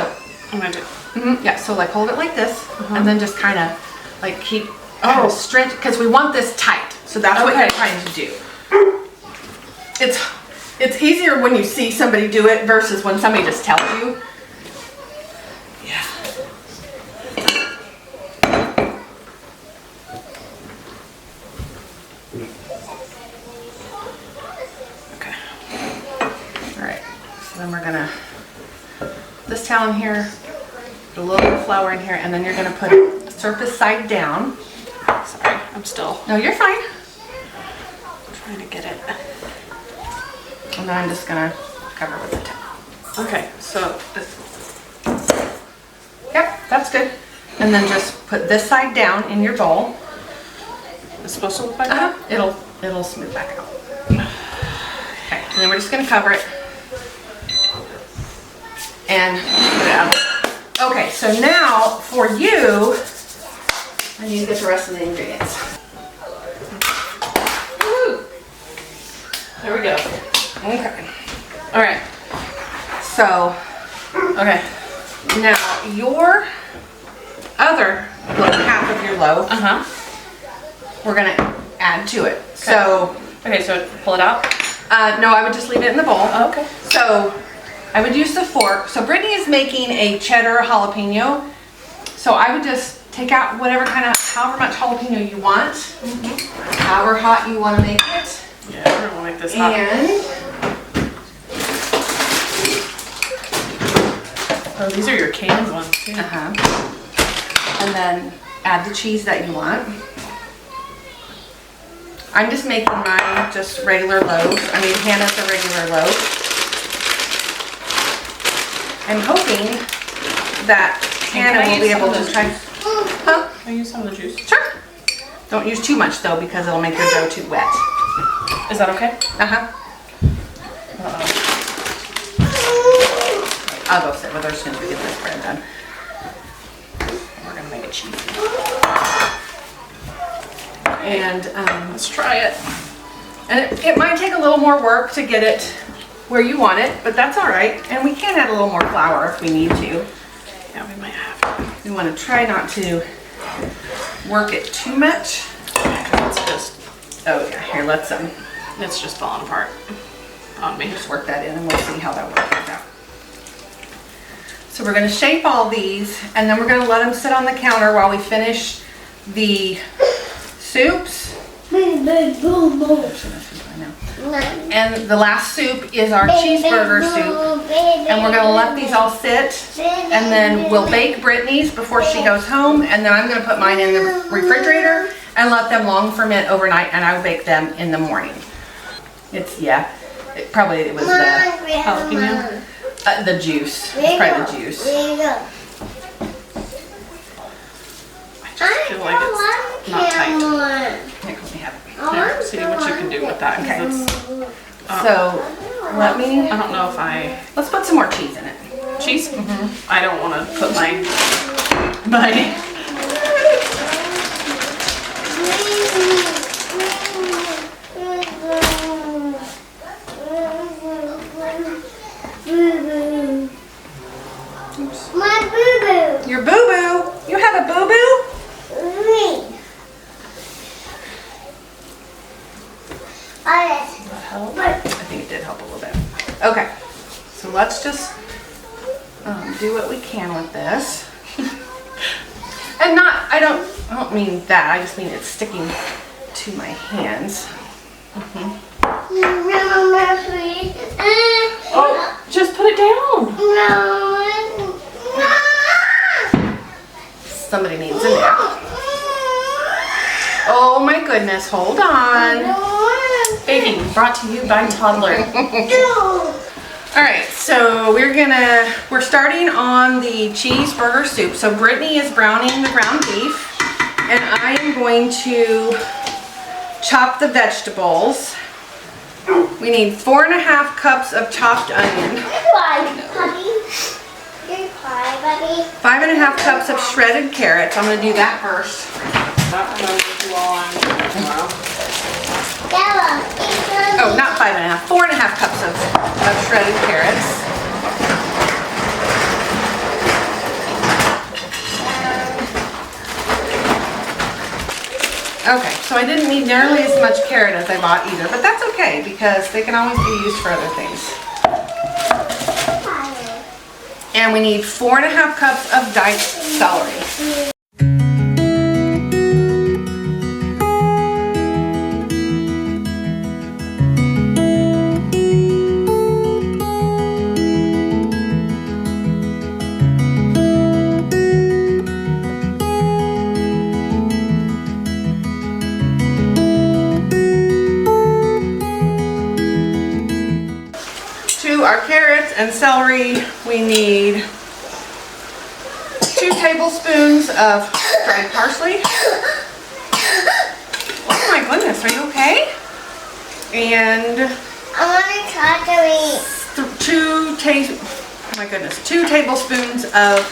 I'm gonna do. yeah. So like hold it like this, and then just kind of like keep stretch because we want this tight. So that's what you're trying to do. It's easier when you see somebody do it versus when somebody just tells you. Yeah. Okay. All right. So then we're gonna this towel in here, put a little bit of flour in here, and then you're gonna put it surface side down. Sorry. I'm still No, you're fine. trying to get it. And then I'm just gonna cover with a towel. Okay. So. Yep, that's good. And then just put this side down in your bowl. It's supposed to look like that? It'll smooth back out. Okay, and then we're just gonna cover it and put it out. Okay, so now for you, I need to get the rest of the ingredients. Woo. There we go. Okay. All right. So, okay. Now your other half of your loaf, we're gonna add to it. So, Okay. So pull it out. no, I would just leave it in the bowl. Oh, okay. So I would use the fork. So Brittany is making a cheddar jalapeno. So I would just take out whatever however much jalapeno you want, however hot you want to make it. Yeah, I don't want to make this hot. And Oh, these are your canned ones too. and then add the cheese that you want. I'm just making mine just regular loaves. I mean, Hannah's a regular loaf. I'm hoping that Hannah will be able to try. Huh? Can I use some of the juice? Sure. Don't use too much though because it'll make your dough too wet. Is that okay? I'll go sit with her as soon as we get this bread done. We're gonna make it cheesy. And Let's try it. it might take a little more work to get it where you want it, but that's all right. And we can add a little more flour if we need to. Yeah, we might have to. We want to try not to work it too much. Oh yeah, here, let's It's just falling apart on me. just work that in and we'll see how that works out. So we're gonna shape all these and then we're gonna let them sit on the counter while we finish the soups. And the last soup is our cheeseburger soup. And we're gonna let these all sit and then we'll bake Brittany's before she goes home and then I'm gonna put mine in the refrigerator and let them long ferment overnight and I'll bake them in the morning. It was the Jalapeno. the juice. It's probably the juice. I feel like it's not tight. Here, let me have it. Here, see what you can do with that. 'Cause Okay. it's, So let me, I don't know if let's put some more cheese in it. cheese. I don't want to put my My boo-boo. Your boo-boo. You have a boo-boo? Me. Help? I think it did help a little bit. Okay, so let's just do what we can with this. And I don't mean that, I just mean it's sticking to my hands. Oh, just put it down. Somebody needs a nap. Oh my goodness, hold on. Baking brought to you by Toddler. All right, so we're starting on the cheeseburger soup. So Brittany is browning the ground beef and I am going to chop the vegetables. We need 4.5 cups of chopped onion, 5.5 cups of shredded carrots. I'm gonna do that first. Oh, not 5.5, 4.5 cups of shredded carrots. Okay, so I didn't need nearly as much carrot as I bought either, but that's okay because they can always be used for other things. And we need 4.5 cups of diced celery. Our carrots and celery, we need 2 tablespoons of dried parsley. Oh my goodness, are you okay? And two tablespoons of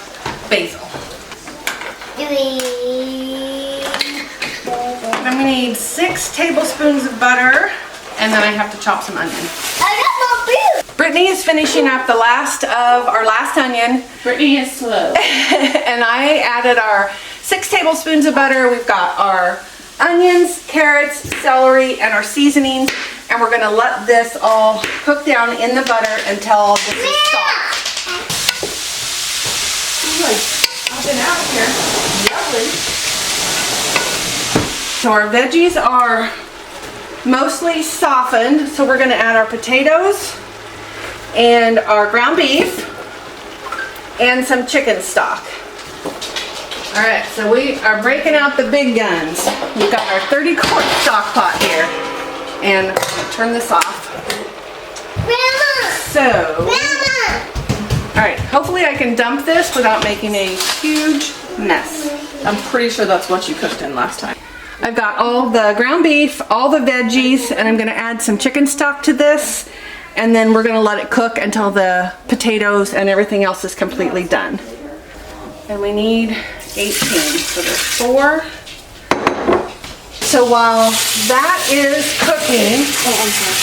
basil. Then we need 6 tablespoons of butter, and then I have to chop some onion. Brittany is finishing up the last of our last onion. Brittany is slow. And I added our 6 tablespoons of butter. We've got our onions, carrots, celery, and our seasonings. And we're gonna let this all cook down in the butter until this is soft. I've been out here. Lovely. So our veggies are mostly softened. So we're gonna add our potatoes and our ground beef and some chicken stock. All right, so we are breaking out the big guns. We've got our 30-quart stock pot here. And turn this off. So, all right, hopefully I can dump this without making a huge mess. I'm pretty sure that's what you cooked in last time. I've got all the ground beef, all the veggies, and I'm gonna add some chicken stock to this. And then we're gonna let it cook until the potatoes and everything else is completely done. And we need 18, so there's 4. So while that is cooking,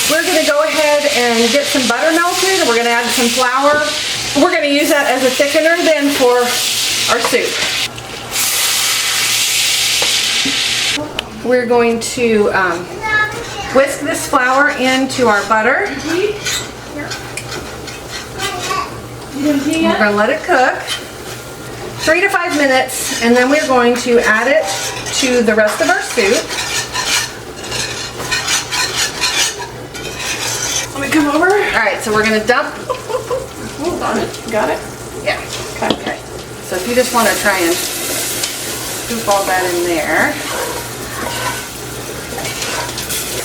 we're gonna go ahead and get some butter melted. We're gonna add some flour. We're gonna use that as a thickener then for our soup. We're going to Whisk this flour into our butter. We're gonna let it cook 3 to 5 minutes, and then we're going to add it to the rest of our soup. Let me come over. All right, so we're gonna dump. Hold on. Got it? Yeah. Okay. So if you just want to try and scoop all that in there.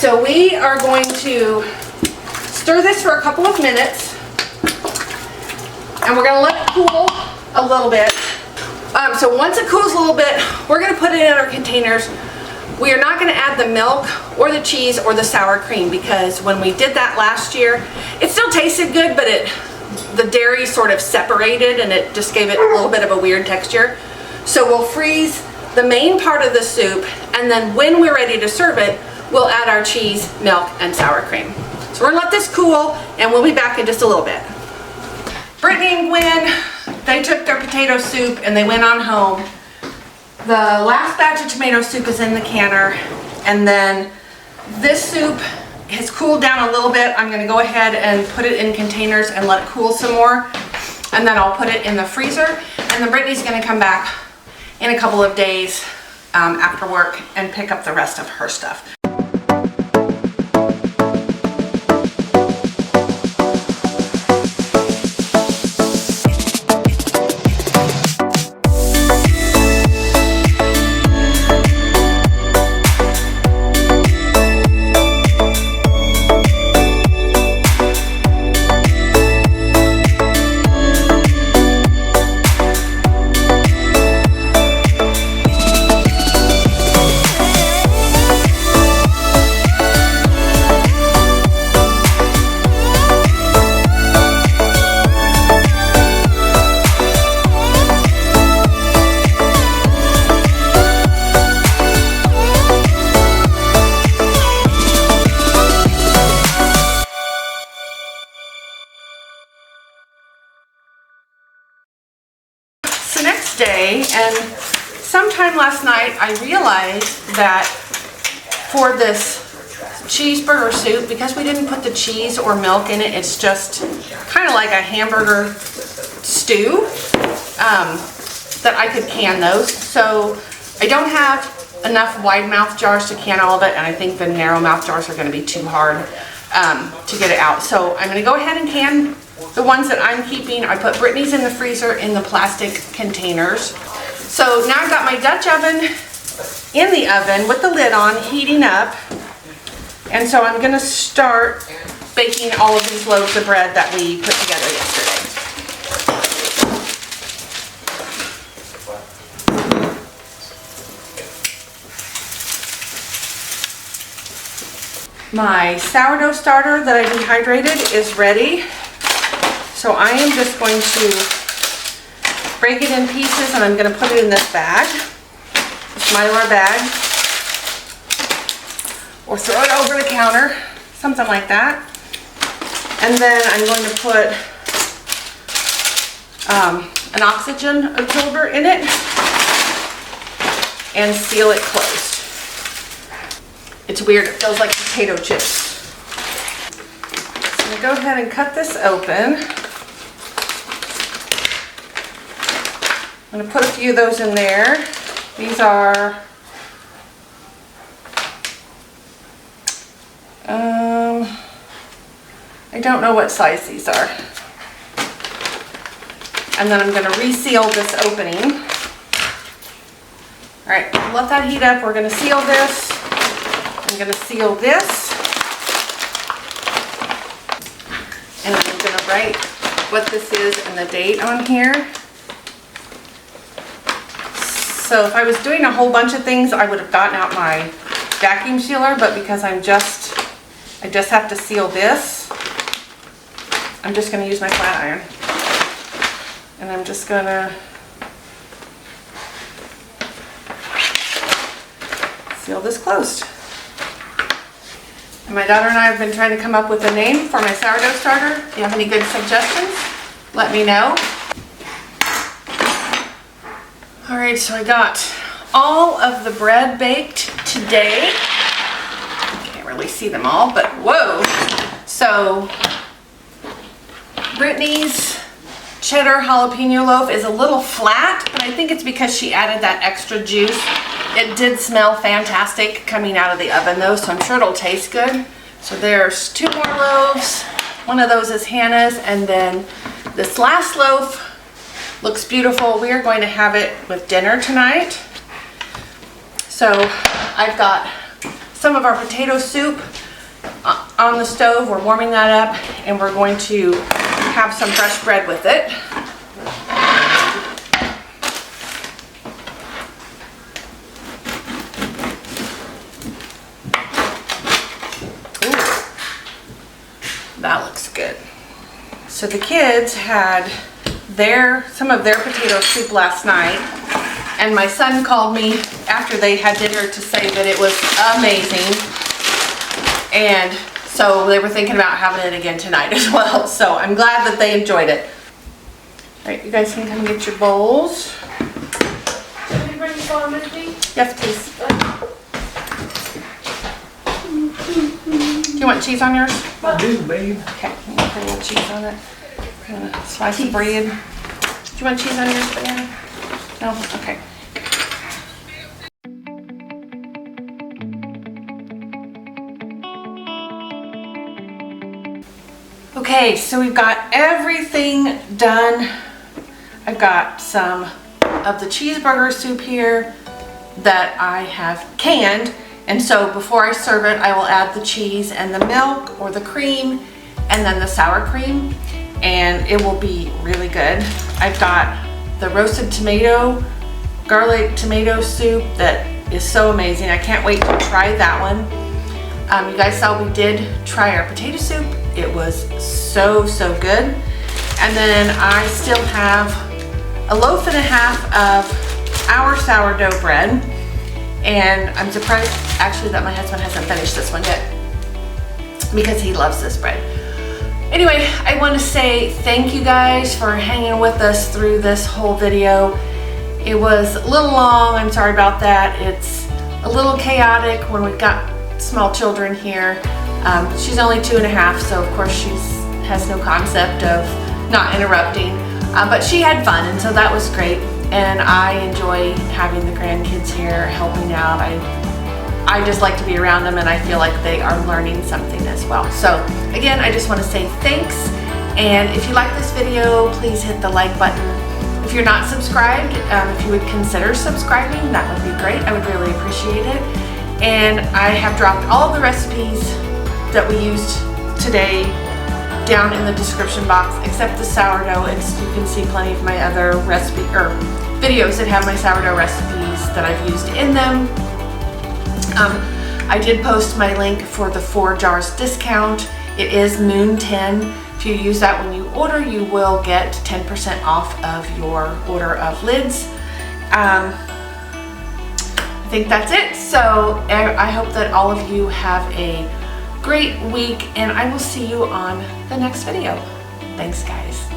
So we are going to stir this for a couple of minutes, and we're gonna let it cool a little bit. So once it cools a little bit, we're gonna put it in our containers. We are not gonna add the milk or the cheese or the sour cream, because when we did that last year, it still tasted good, but the dairy sort of separated and it just gave it a little bit of a weird texture. So we'll freeze the main part of the soup, and then when we're ready to serve it, we'll add our cheese, milk, and sour cream. So we're gonna let this cool, and we'll be back in just a little bit. Brittany and Gwen, they took their potato soup and they went on home. The last batch of tomato soup is in the canner, and then this soup has cooled down a little bit. I'm gonna go ahead and put it in containers and let it cool some more, and then I'll put it in the freezer, and then Brittany's gonna come back in a couple of days after work and pick up the rest of her stuff. Day, and sometime last night I realized that for this cheeseburger soup, because we didn't put the cheese or milk in it, it's just kind of like a hamburger stew, that I could can those. So I don't have enough wide mouth jars to can all of it, and I think the narrow mouth jars are going to be too hard to get it out. So I'm going to go ahead and can the ones that I'm keeping. I put Brittany's in the freezer in the plastic containers. So now I've got my Dutch oven in the oven with the lid on, heating up. And so I'm gonna start baking all of these loaves of bread that we put together yesterday. My sourdough starter that I dehydrated is ready. So I am just going to break it in pieces, and I'm going to put it in this bag, this Mylar bag, or throw it over the counter, something like that. And then I'm going to put an oxygen absorber in it and seal it closed. It's weird, it feels like potato chips. So I'm going to go ahead and cut this open. I'm going to put a few of those in there. These are I don't know what size these are. And then I'm going to reseal this opening. All right, let that heat up. We're going to seal this. I'm going to seal this. And I'm going to write what this is and the date on here. So if I was doing a whole bunch of things, I would have gotten out my vacuum sealer, but because I just have to seal this, I'm just going to use my flat iron. And I'm just going to seal this closed. And my daughter and I have been trying to come up with a name for my sourdough starter. If you have any good suggestions, let me know. All right, so I got all of the bread baked today. Okay, we're hardly see them all, but whoa. So Brittany's cheddar jalapeno loaf is a little flat, but I think it's because she added that extra juice. It did smell fantastic coming out of the oven though, so I'm sure it'll taste good. So there's 2 more loaves. One of those is Hannah's, and then this last loaf looks beautiful. We are going to have it with dinner tonight. So I've got some of our potato soup on the stove. We're warming that up, and we're going to have some fresh bread with it. Ooh, that looks good. So the kids had some of their potato soup last night, and my son called me after they had dinner to say that it was amazing, and so they were thinking about having it again tonight as well. So I'm glad that they enjoyed it. All right, you guys can come get your bowls. Can we bring some with me? Yes, please. Do you want cheese on yours? I do, babe. Okay, I'm gonna put a little cheese on it. I'm gonna slice of bread. Do you want cheese on yours, Diana? No? Okay. Okay, so we've got everything done. I've got some of the cheeseburger soup here that I have canned. And so before I serve it, I will add the cheese and the milk or the cream and then the sour cream, and it will be really good. I've got the roasted tomato, garlic tomato soup that is so amazing. I can't wait to try that one. You guys saw we did try our potato soup. It was so good. And then I still have a loaf and a half of our sourdough bread. And I'm surprised actually that my husband hasn't finished this one yet because he loves this bread. Anyway, I want to say thank you guys for hanging with us through this whole video. It was a little long, I'm sorry about that. It's a little chaotic when we've got small children here. She's only 2.5, so of course she has no concept of not interrupting. But she had fun, and so that was great. And I enjoy having the grandkids here helping out. I just like to be around them, and I feel like they are learning something as well. So again, I just want to say thanks. And if you like this video, please hit the like button. If you're not subscribed, if you would consider subscribing, that would be great. I would really appreciate it. And I have dropped all the recipes that we used today down in the description box, except the sourdough. You can see plenty of my other videos that have my sourdough recipes that I've used in them. I did post my link for the ForJars discount. It is Moon 10. If you use that when you order, you will get 10% off of your order of lids. I think that's it. So I hope that all of you have a great week, and I will see you on the next video. Thanks, guys.